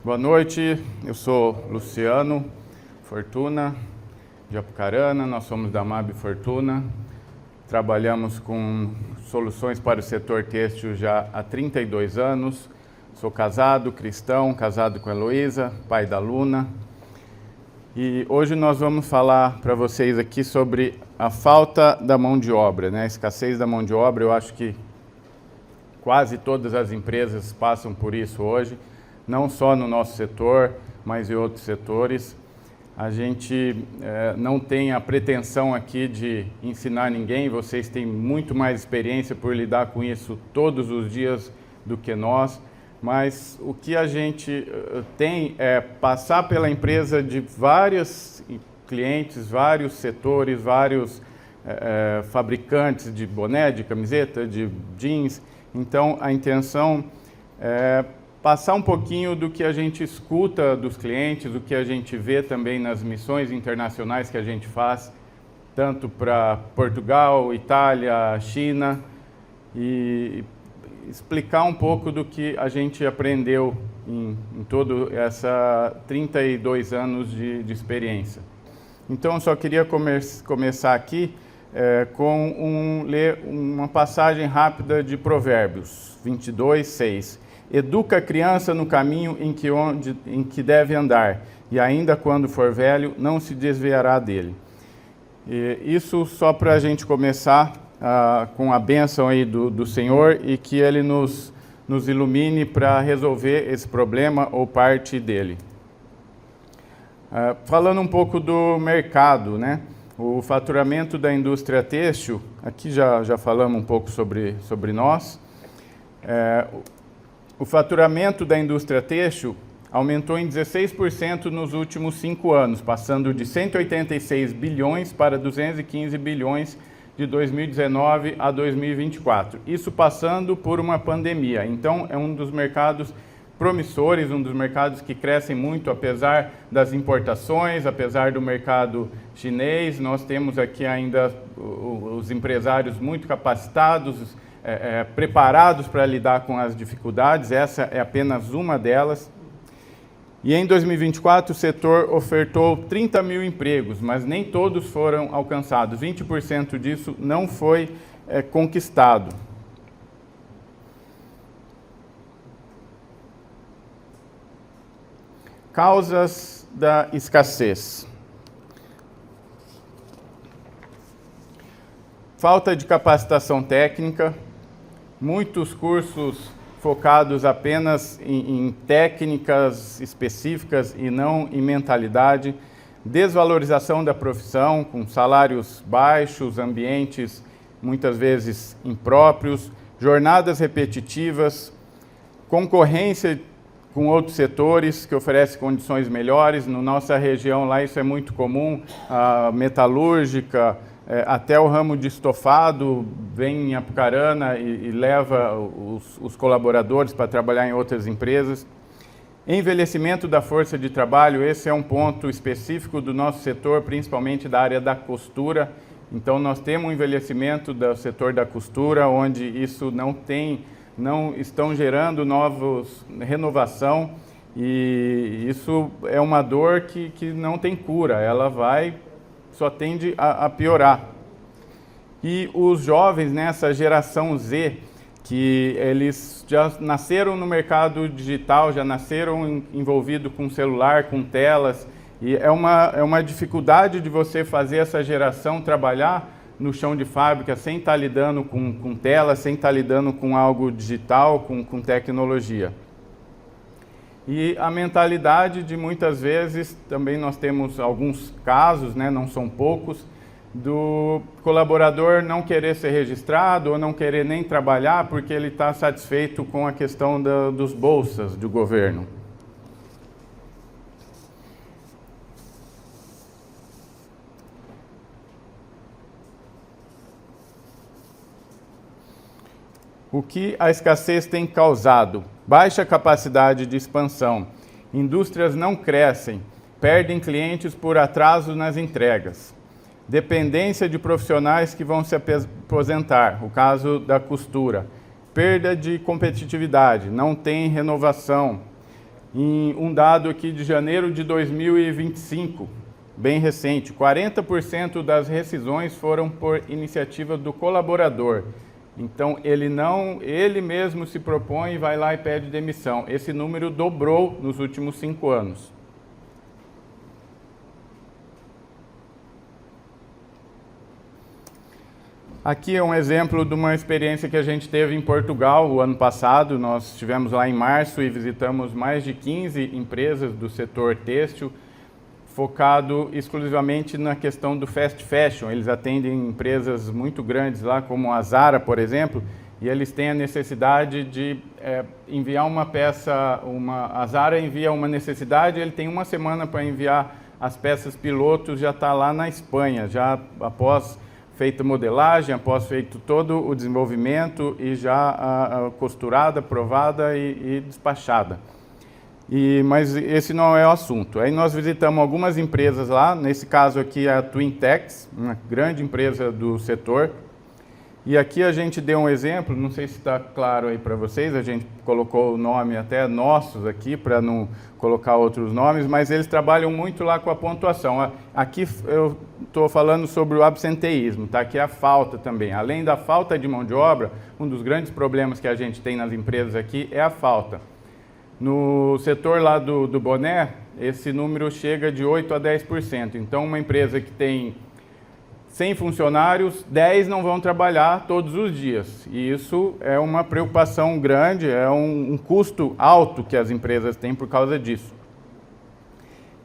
Boa noite, eu sou Luciano Fortuna, de Apucarana, nós somos da MAB Fortuna, trabalhamos com soluções para o setor têxtil já há 32 anos, sou casado, cristão, casado com a Heloísa, pai da Luna, e hoje nós vamos falar para vocês aqui sobre a falta da mão de obra, né? A escassez da mão de obra. Eu acho que quase todas as empresas passam por isso hoje, não só no nosso setor, mas em outros setores. A gente não tem a pretensão aqui de ensinar ninguém, vocês têm muito mais experiência por lidar com isso todos os dias do que nós, mas o que a gente tem é passar pela empresa de vários clientes, vários setores, vários fabricantes de boné, de camiseta, de jeans. Então a intenção é passar um pouquinho do que a gente escuta dos clientes, do que a gente vê também nas missões internacionais que a gente faz, tanto para Portugal, Itália, China, e explicar um pouco do que a gente aprendeu em todo essa 32 anos de experiência. Então, eu só queria começar aqui com ler uma passagem rápida de Provérbios 22, 6. Educa a criança no caminho em que deve andar, e ainda quando for velho, não se desviará dele. E isso só para a gente começar com a bênção aí do Senhor e que Ele nos ilumine para resolver esse problema ou parte dele. Falando um pouco do mercado, né? O faturamento da indústria têxtil, aqui já falamos um pouco sobre nós. O faturamento da indústria têxtil aumentou em 16% nos últimos 5 anos, passando de 186 bilhões para 215 bilhões de 2019 a 2024. Isso passando por uma pandemia. Então, é um dos mercados promissores, um dos mercados que crescem muito, apesar das importações, apesar do mercado chinês. Nós temos aqui ainda os empresários muito capacitados, preparados para lidar com as dificuldades. Essa é apenas uma delas. E em 2024 o setor ofertou 30 mil empregos, mas nem todos foram alcançados. 20% disso não foi conquistado. Causas da escassez. Falta de capacitação técnica. Muitos cursos focados apenas em técnicas específicas e não em mentalidade, desvalorização da profissão, com salários baixos, ambientes muitas vezes impróprios, jornadas repetitivas, concorrência com outros setores que oferecem condições melhores. Na nossa região lá isso é muito comum, a metalúrgica, até o ramo de estofado vem em Apucarana e leva os colaboradores para trabalhar em outras empresas. Envelhecimento da força de trabalho, esse é um ponto específico do nosso setor, principalmente da área da costura. Então nós temos um envelhecimento do setor da costura, onde isso não estão gerando renovação, e isso é uma dor que não tem cura, ela só tende a piorar. E os jovens, nessa geração Z, que eles já nasceram no mercado digital, já nasceram envolvidos com celular, com telas, e é uma dificuldade de você fazer essa geração trabalhar no chão de fábrica sem estar lidando com telas, sem estar lidando com algo digital, com tecnologia. E a mentalidade de muitas vezes, também nós temos alguns casos, né, não são poucos, do colaborador não querer ser registrado ou não querer nem trabalhar porque ele está satisfeito com a questão dos bolsas do governo. O que a escassez tem causado? Baixa capacidade de expansão. Indústrias não crescem, perdem clientes por atraso nas entregas. Dependência de profissionais que vão se aposentar, o caso da costura. Perda de competitividade, não tem renovação. Em um dado aqui de janeiro de 2025, bem recente, 40% das rescisões foram por iniciativa do colaborador. Então, ele mesmo se propõe, vai lá e pede demissão. Esse número dobrou nos últimos 5 anos. Aqui é um exemplo de uma experiência que a gente teve em Portugal o ano passado. Nós estivemos lá em março e visitamos mais de 15 empresas do setor têxtil, focado exclusivamente na questão do fast fashion. Eles atendem empresas muito grandes lá, como a Zara, por exemplo, e eles têm a necessidade de enviar uma peça, a Zara envia uma necessidade, ele tem 1 semana para enviar as peças pilotos, já está lá na Espanha, já após feita modelagem, após feito todo o desenvolvimento e já costurada, provada e despachada. Mas esse não é o assunto. Aí nós visitamos algumas empresas lá, nesse caso aqui é a Twintex, uma grande empresa do setor. E aqui a gente deu um exemplo, não sei se está claro aí para vocês, a gente colocou o nome até nossos aqui, para não colocar outros nomes, mas eles trabalham muito lá com a pontuação. Aqui eu estou falando sobre o absenteísmo, tá? Que é a falta também. Além da falta de mão de obra, um dos grandes problemas que a gente tem nas empresas aqui é a falta. No setor lá do boné, esse número chega de 8% a 10%. Então, uma empresa que tem 100 funcionários, 10 não vão trabalhar todos os dias. E isso é uma preocupação grande, é um custo alto que as empresas têm por causa disso.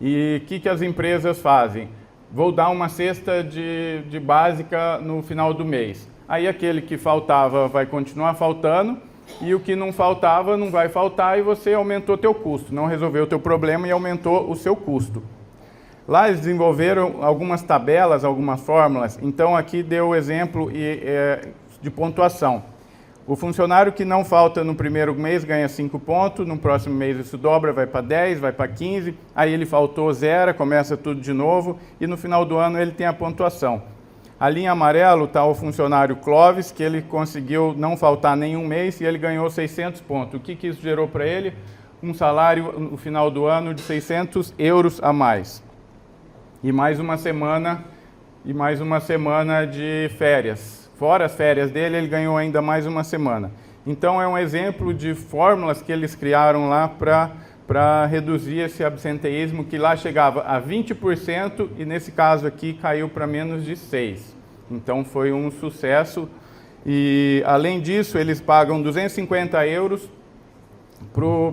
E o que as empresas fazem? Vou dar uma cesta de básica no final do mês. Aí aquele que faltava vai continuar faltando, e o que não faltava não vai faltar, e você aumentou o teu custo, não resolveu o teu problema e aumentou o seu custo. Lá eles desenvolveram algumas tabelas, algumas fórmulas, então aqui deu o exemplo de pontuação. O funcionário que não falta no primeiro mês ganha 5 pontos, no próximo mês isso dobra, vai para 10, vai para 15, aí ele faltou 0, começa tudo de novo, e no final do ano ele tem a pontuação. Ali em amarelo está o funcionário Clóvis, que ele conseguiu não faltar nenhum mês e ele ganhou 600 pontos. O que isso gerou para ele? Um salário no final do ano de 600 euros a mais. E mais uma semana de férias. Fora as férias dele, ele ganhou ainda mais uma semana. Então é um exemplo de fórmulas que eles criaram lá para reduzir esse absenteísmo, que lá chegava a 20% e nesse caso aqui caiu para menos de 6%. Então foi um sucesso e além disso eles pagam 250 euros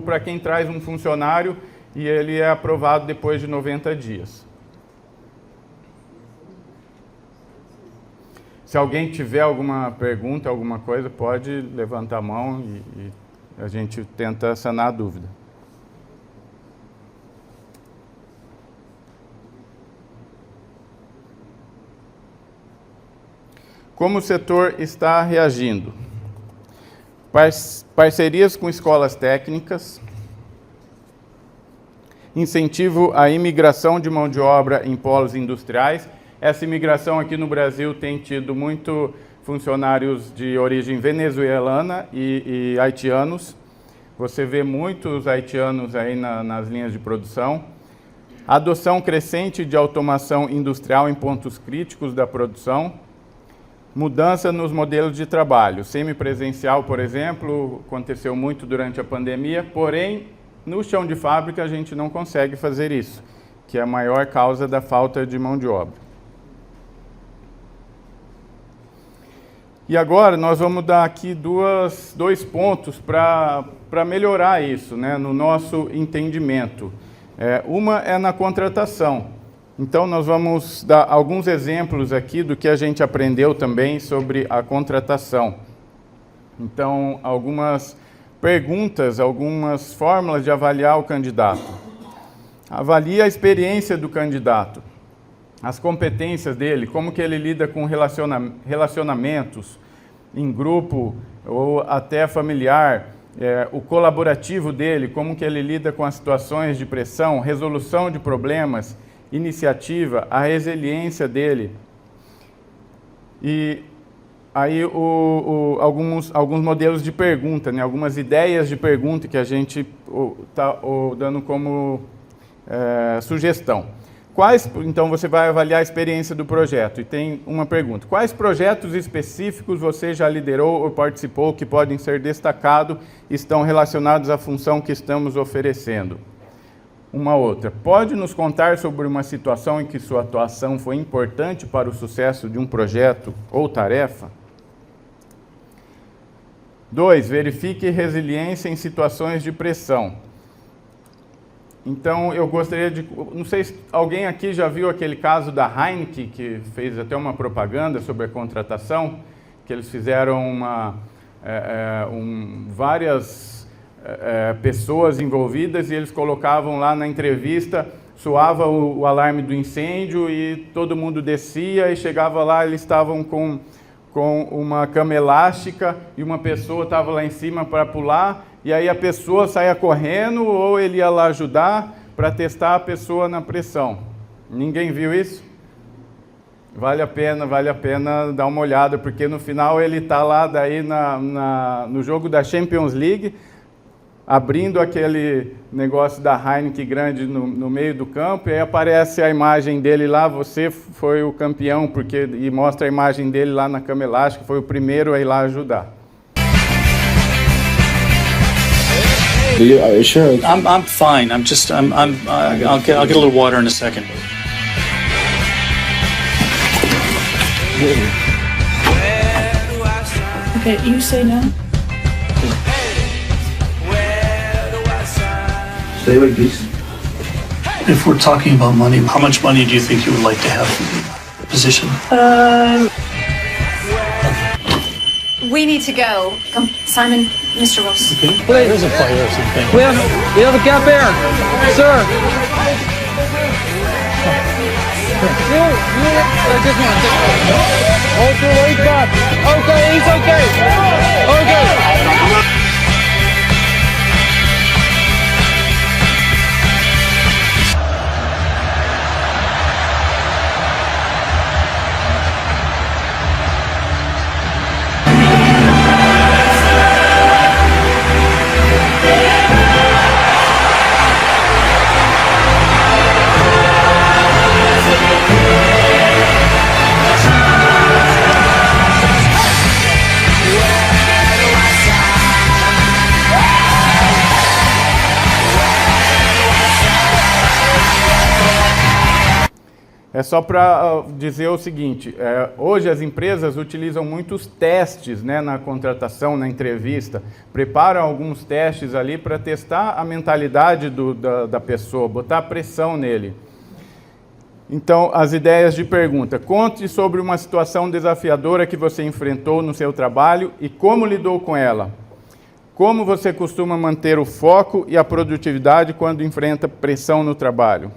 para quem traz um funcionário e ele é aprovado depois de 90 dias. Se alguém tiver alguma pergunta, alguma coisa, pode levantar a mão e a gente tenta sanar a dúvida. Como o setor está reagindo? Parcerias com escolas técnicas, incentivo à imigração de mão de obra em polos industriais. Essa imigração aqui no Brasil tem tido muito funcionários de origem venezuelana e haitianos. Você vê muitos haitianos aí nas linhas de produção. Adoção crescente de automação industrial em pontos críticos da produção. Mudança nos modelos de trabalho. Semipresencial, por exemplo, aconteceu muito durante a pandemia, porém, no chão de fábrica a gente não consegue fazer isso, que é a maior causa da falta de mão de obra. E agora nós vamos dar aqui dois pontos para melhorar isso, né, no nosso entendimento. Uma é na contratação. Então, nós vamos dar alguns exemplos aqui do que a gente aprendeu também sobre a contratação. Então, algumas perguntas, algumas fórmulas de avaliar o candidato. Avalie a experiência do candidato, as competências dele, como que ele lida com relacionamentos em grupo ou até familiar, o colaborativo dele, como que ele lida com as situações de pressão, resolução de problemas, iniciativa, a resiliência dele. E aí alguns modelos de pergunta, né? Algumas ideias de pergunta que a gente está dando como sugestão. Então você vai avaliar a experiência do projeto e tem uma pergunta. Quais projetos específicos você já liderou ou participou que podem ser destacados e estão relacionados à função que estamos oferecendo? Uma outra. Pode nos contar sobre uma situação em que sua atuação foi importante para o sucesso de um projeto ou tarefa? 2. Verifique resiliência em situações de pressão. Então, eu gostaria de... Não sei se alguém aqui já viu aquele caso da Heineken, que fez até uma propaganda sobre a contratação, que eles fizeram várias pessoas envolvidas e eles colocavam lá na entrevista, soava o alarme do incêndio e todo mundo descia e chegava lá, eles estavam com uma cama elástica e uma pessoa estava lá em cima para pular, e aí a pessoa saía correndo ou ele ia lá ajudar para testar a pessoa na pressão. Ninguém viu isso? Vale a pena dar uma olhada, porque no final ele está lá daí no jogo da Champions League, abrindo aquele negócio da Heineken grande no meio do campo, e aí aparece a imagem dele lá, você foi o campeão, e mostra a imagem dele lá na cama elástica, foi o primeiro a ir lá ajudar. Are you sure? I'm fine. I'll get a little water in a second. Okay, you say no? Stay away, please. If we're talking about money, how much money do you think you would like to have for the position? We need to go. Come, Simon, Mr. Ross. Okay. There's a fire or something. We have a gap air, sir. Okay, he's back. Okay, he's okay. Okay. É só para dizer o seguinte, hoje as empresas utilizam muitos testes, né, na contratação, na entrevista, preparam alguns testes ali para testar a mentalidade da pessoa, botar pressão nele. Então, as ideias de pergunta. Conte sobre uma situação desafiadora que você enfrentou no seu trabalho e como lidou com ela. Como você costuma manter o foco e a produtividade quando enfrenta pressão no trabalho?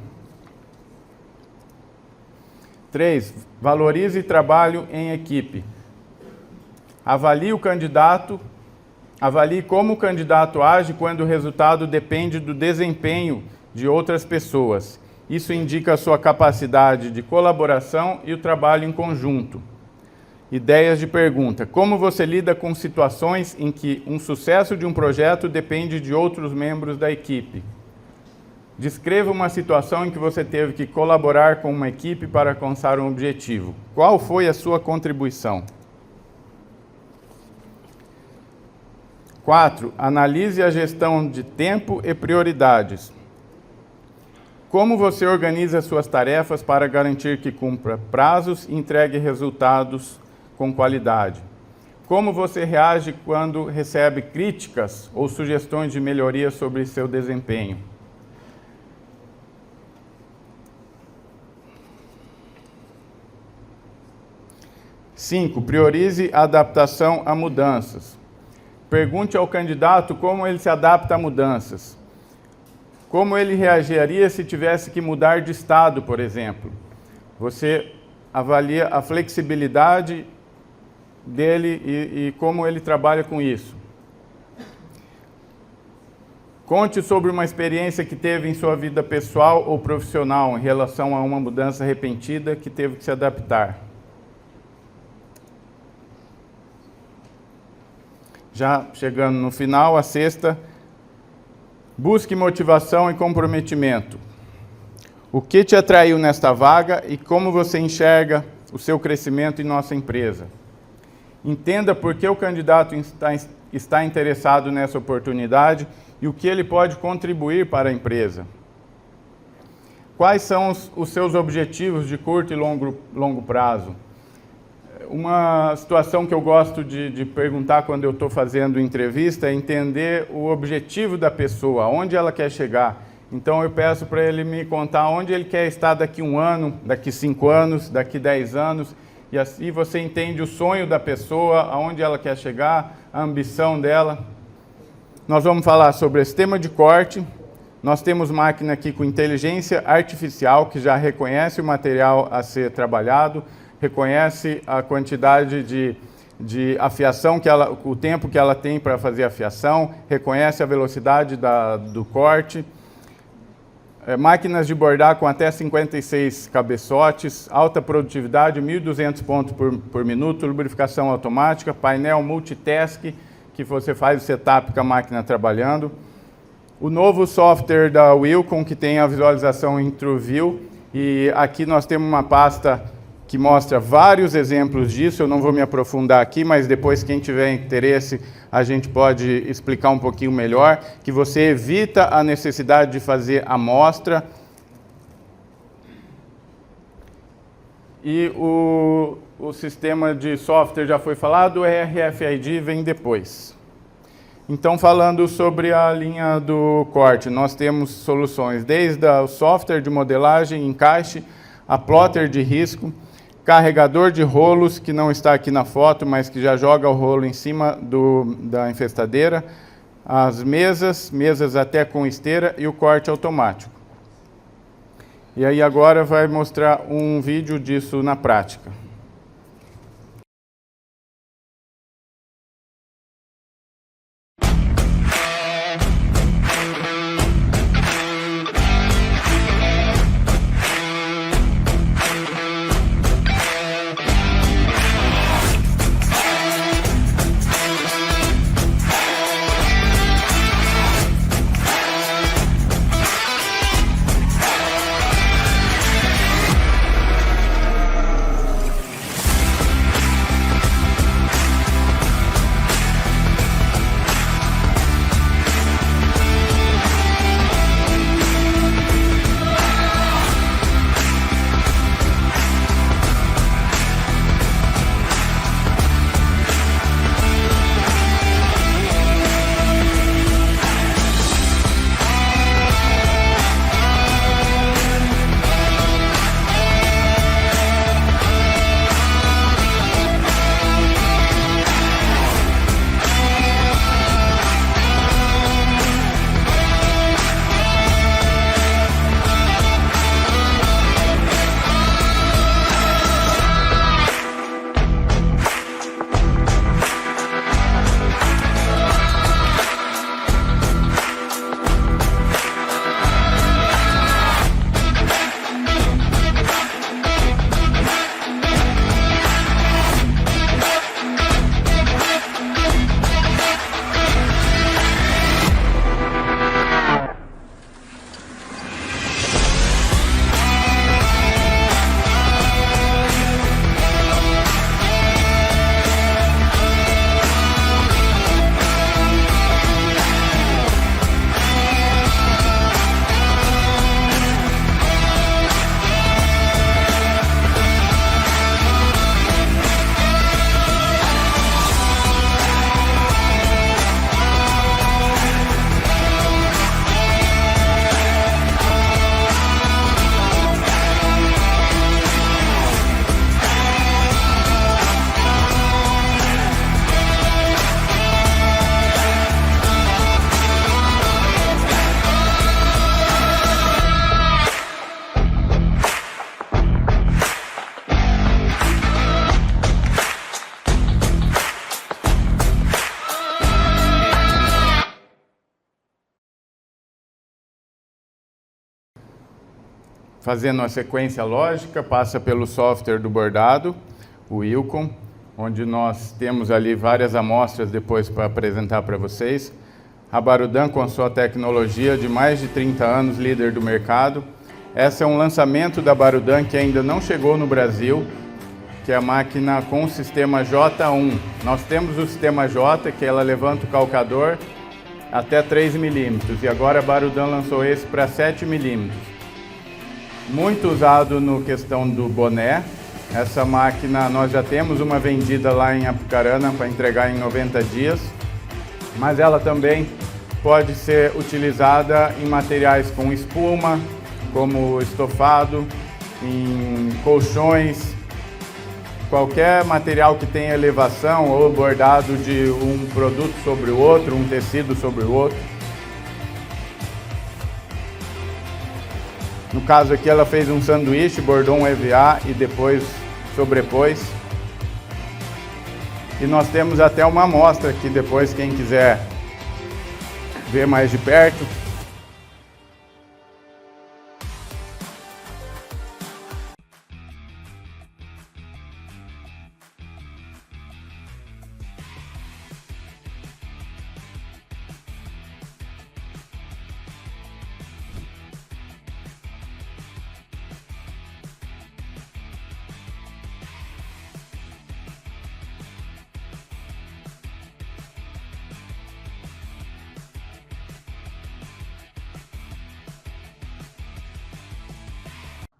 3. Valorize trabalho em equipe. Avalie como o candidato age quando o resultado depende do desempenho de outras pessoas. Isso indica a sua capacidade de colaboração e o trabalho em conjunto. Ideias de pergunta. Como você lida com situações em que um sucesso de um projeto depende de outros membros da equipe? Descreva uma situação em que você teve que colaborar com uma equipe para alcançar um objetivo. Qual foi a sua contribuição? 4. Analise a gestão de tempo e prioridades. Como você organiza suas tarefas para garantir que cumpra prazos e entregue resultados com qualidade? Como você reage quando recebe críticas ou sugestões de melhoria sobre seu desempenho? 5. Priorize a adaptação a mudanças. Pergunte ao candidato como ele se adapta a mudanças. Como ele reagiria se tivesse que mudar de estado, por exemplo? Você avalia a flexibilidade dele e como ele trabalha com isso. Conte sobre uma experiência que teve em sua vida pessoal ou profissional em relação a uma mudança repentina que teve que se adaptar. Já chegando no final, a sexta, busque motivação e comprometimento. O que te atraiu nesta vaga e como você enxerga o seu crescimento em nossa empresa? Entenda por que o candidato está interessado nessa oportunidade e o que ele pode contribuir para a empresa. Quais são os seus objetivos de curto e longo prazo? Uma situação que eu gosto de perguntar quando eu estou fazendo entrevista é entender o objetivo da pessoa, onde ela quer chegar. Então eu peço para ele me contar onde ele quer estar daqui 1 ano, daqui 5 anos, daqui 10 anos, e assim você entende o sonho da pessoa, aonde ela quer chegar, a ambição dela. Nós vamos falar sobre o sistema de corte. Nós temos máquina aqui com inteligência artificial, que já reconhece o material a ser trabalhado, reconhece a quantidade de afiação, o tempo que ela tem para fazer a afiação, reconhece a velocidade do corte. Máquinas de bordar com até 56 cabeçotes, alta produtividade, 1.200 pontos por minuto, lubrificação automática, painel multitask, que você faz o setup com a máquina trabalhando. O novo software da Wilcom, que tem a visualização em TrueView, e aqui nós temos uma pasta que mostra vários exemplos disso. Eu não vou me aprofundar aqui, mas depois quem tiver interesse, a gente pode explicar um pouquinho melhor, que você evita a necessidade de fazer amostra. E o sistema de software já foi falado, o RFID vem depois. Então, falando sobre a linha do corte, nós temos soluções desde o software de modelagem, encaixe, a plotter de risco, carregador de rolos, que não está aqui na foto, mas que já joga o rolo em cima da infestadeira, as mesas até com esteira e o corte automático. E aí agora vai mostrar um vídeo disso na prática. Fazendo uma sequência lógica, passa pelo software do bordado, o Wilcom, onde nós temos ali várias amostras depois para apresentar para vocês. A Barudan, com sua tecnologia de mais de 30 anos, líder do mercado. Esse é um lançamento da Barudan que ainda não chegou no Brasil, que é a máquina com o sistema J1. Nós temos o sistema J, que ela levanta o calcador até 3 milímetros, e agora a Barudan lançou esse para 7 milímetros. Muito usado no questão do boné. Essa máquina nós já temos uma vendida lá em Apucarana para entregar em 90 dias, mas ela também pode ser utilizada em materiais com espuma, como estofado, em colchões, qualquer material que tenha elevação ou bordado de um produto sobre o outro, um tecido sobre o outro. No caso aqui ela fez um sanduíche, bordou um EVA e depois sobrepôs. E nós temos até uma amostra aqui depois, quem quiser ver mais de perto.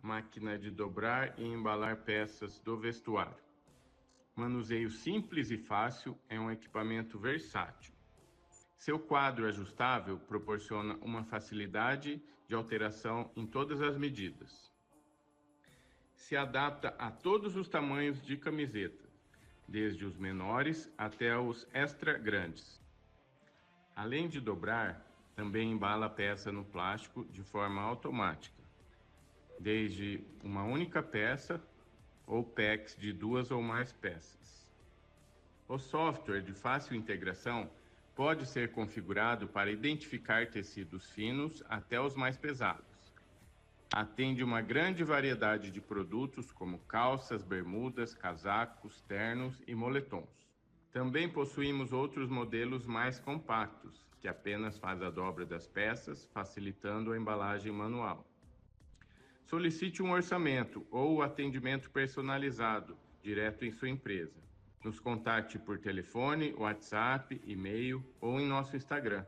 Máquina de dobrar e embalar peças do vestuário. Manuseio simples e fácil, é um equipamento versátil. Seu quadro ajustável proporciona uma facilidade de alteração em todas as medidas. Se adapta a todos os tamanhos de camiseta, desde os menores até os extra grandes. Além de dobrar, também embala a peça no plástico de forma automática, desde uma única peça ou packs de 2 ou mais peças. O software de fácil integração pode ser configurado para identificar tecidos finos até os mais pesados. Atende uma grande variedade de produtos como calças, bermudas, casacos, ternos e moletons. Também possuímos outros modelos mais compactos, que apenas faz a dobra das peças, facilitando a embalagem manual. Solicite um orçamento ou atendimento personalizado, direto em sua empresa. Nos contacte por telefone, WhatsApp, e-mail ou em nosso Instagram.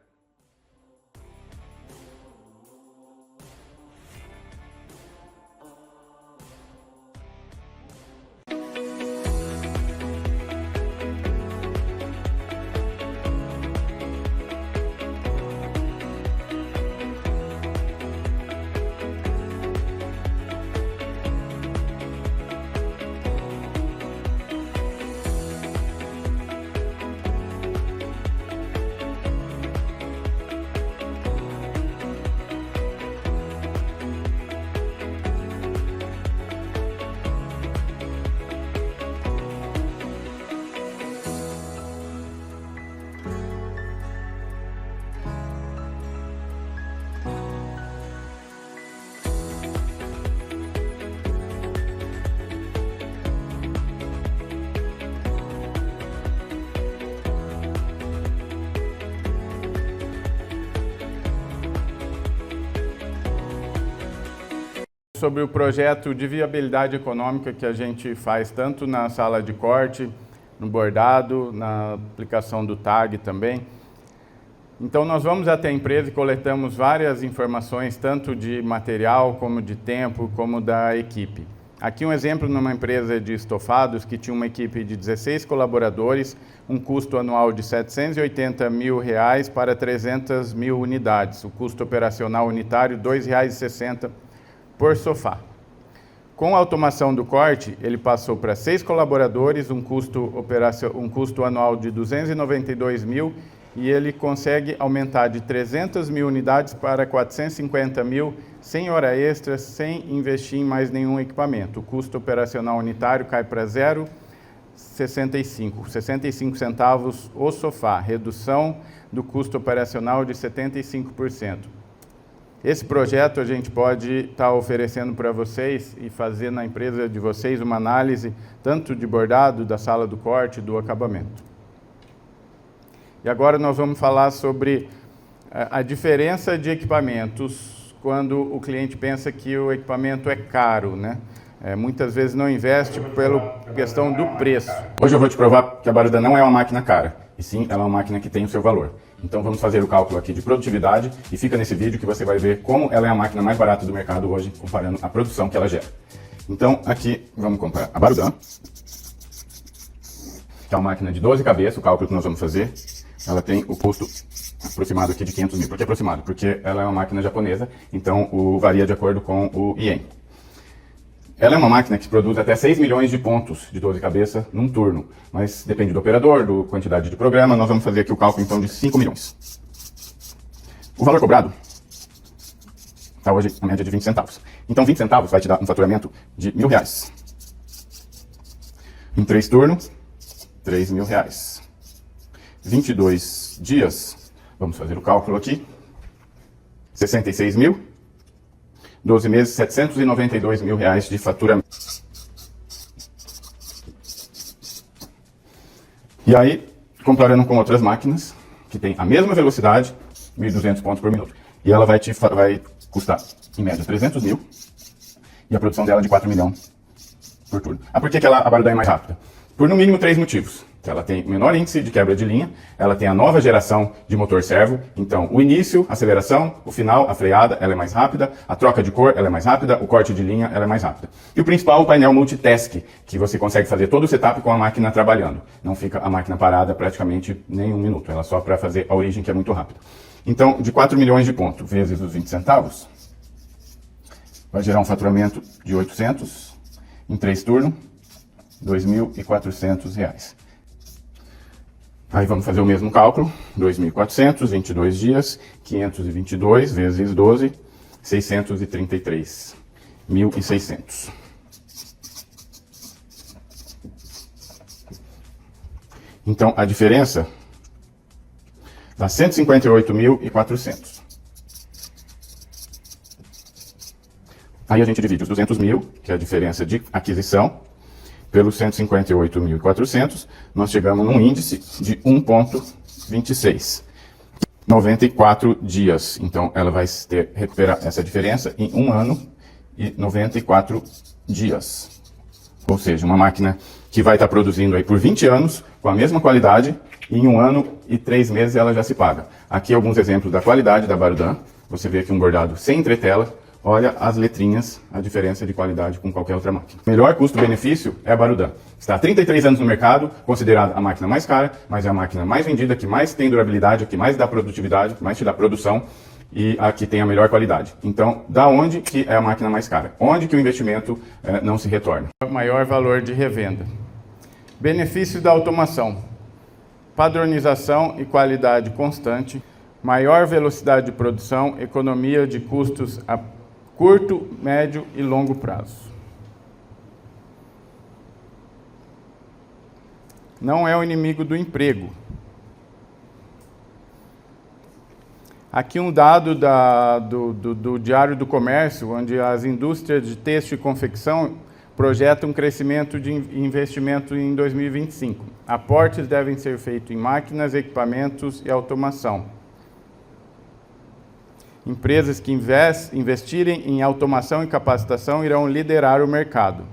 Sobre o projeto de viabilidade econômica que a gente faz tanto na sala de corte, no bordado, na aplicação do tag também. Então nós vamos até a empresa e coletamos várias informações, tanto de material, como de tempo, como da equipe. Aqui um exemplo numa empresa de estofados que tinha uma equipe de 16 colaboradores, um custo anual de R$ 780 mil para 300 mil unidades. O custo operacional unitário R$ 2,60 por sofá. Com a automação do corte, ele passou para 6 colaboradores, um custo anual de 292 mil, e ele consegue aumentar de 300 mil unidades para 450 mil, sem hora extra, sem investir em mais nenhum equipamento. O custo operacional unitário cai para 65 centavos o sofá, redução do custo operacional de 75%. Esse projeto a gente pode estar oferecendo para vocês e fazer na empresa de vocês uma análise tanto de bordado, da sala do corte, do acabamento. E agora nós vamos falar sobre a diferença de equipamentos quando o cliente pensa que o equipamento é caro, né? Muitas vezes não investe pela questão do preço. Hoje eu vou te provar que a Barudan não é uma máquina cara, e sim ela é uma máquina que tem o seu valor. Então vamos fazer o cálculo aqui de produtividade e fica nesse vídeo que você vai ver como ela é a máquina mais barata do mercado hoje, comparando a produção que ela gera. Então aqui vamos comparar a Barudan, que é uma máquina de 12 cabeças, o cálculo que nós vamos fazer, ela tem o custo aproximado aqui de 500 mil. Por que aproximado? Porque ela é uma máquina japonesa, então varia de acordo com o ien. Ela é uma máquina que produz até 6 milhões de pontos de 12 cabeças num turno, mas depende do operador, da quantidade de programa. Nós vamos fazer aqui o cálculo então de 5 milhões. O valor cobrado está hoje na média de 20 centavos. Então 20 centavos vai te dar um faturamento de R$1.000. Em 3 turnos, R$3.000. 22 dias, vamos fazer o cálculo aqui, 66 mil. 12 meses, 792 mil reais de faturamento. E aí, comparando com outras máquinas, que tem a mesma velocidade, 1.200 pontos por minuto, e ela vai custar, em média, 300 mil, e a produção dela é de 4 milhões por turno. Por que a Barudan é mais rápida? Por no mínimo 3 motivos. Ela tem o menor índice de quebra de linha, ela tem a nova geração de motor servo, então o início, a aceleração, o final, a freada, ela é mais rápida, a troca de cor, ela é mais rápida, o corte de linha, ela é mais rápida. E o principal, o painel multitask, que você consegue fazer todo o setup com a máquina trabalhando. Não fica a máquina parada praticamente nem um minuto, ela só para fazer a origem, que é muito rápida. Então, de 4 milhões de pontos vezes os 20 centavos, vai gerar um faturamento de 800, em 3 turnos, R$2.400. Aí vamos fazer o mesmo cálculo, 2.400, 22 dias, 522 vezes 12, 633.600. Então a diferença dá 158.400. Aí a gente divide os 200 mil, que é a diferença de aquisição, pelos 158.400, nós chegamos num índice de 1,26. 94 dias. Então, ela vai recuperar essa diferença em 1 ano e 94 dias. Ou seja, uma máquina que vai estar produzindo aí por 20 anos, com a mesma qualidade, e em 1 ano e 3 meses ela já se paga. Aqui alguns exemplos da qualidade da Barudan. Você vê aqui um bordado sem entretela. Olha as letrinhas, a diferença de qualidade com qualquer outra máquina. O melhor custo-benefício é a Barudan. Está há 33 anos no mercado, considerada a máquina mais cara, mas é a máquina mais vendida, que mais tem durabilidade, que mais dá produtividade, que mais te dá produção e a que tem a melhor qualidade. Então, da onde que é a máquina mais cara? Onde que o investimento não se retorna? Maior valor de revenda. Benefício da automação. Padronização e qualidade constante. Maior velocidade de produção, economia de custos a curto, médio e longo prazo. Não é o inimigo do emprego. Aqui um dado do Diário do Comércio, onde as indústrias de têxtil e confecção projetam um crescimento de investimento em 2025. Aportes devem ser feitos em máquinas, equipamentos e automação. Empresas que investirem em automação e capacitação irão liderar o mercado.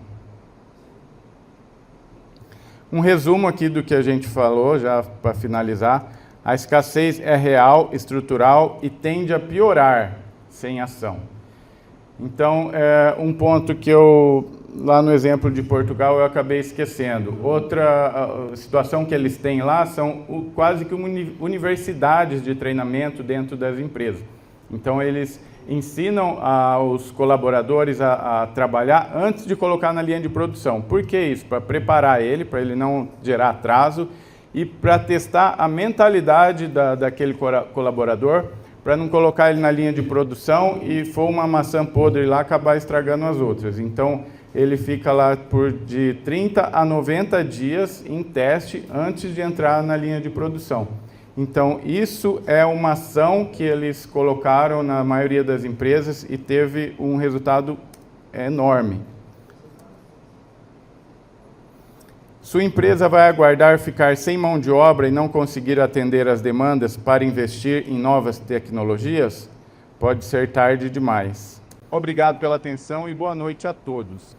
Um resumo aqui do que a gente falou, já para finalizar. A escassez é real, estrutural e tende a piorar sem ação. Então, um ponto que lá no exemplo de Portugal, eu acabei esquecendo. Outra situação que eles têm lá são quase que universidades de treinamento dentro das empresas. Então, eles ensinam aos colaboradores a trabalhar antes de colocar na linha de produção. Por que isso? Para preparar ele, para ele não gerar atraso e para testar a mentalidade daquele colaborador, para não colocar ele na linha de produção e for uma maçã podre lá acabar estragando as outras. Então, ele fica lá de 30 a 90 dias em teste antes de entrar na linha de produção. Então, isso é uma ação que eles colocaram na maioria das empresas e teve um resultado enorme. Sua empresa vai aguardar ficar sem mão de obra e não conseguir atender às demandas para investir em novas tecnologias? Pode ser tarde demais. Obrigado pela atenção e boa noite a todos.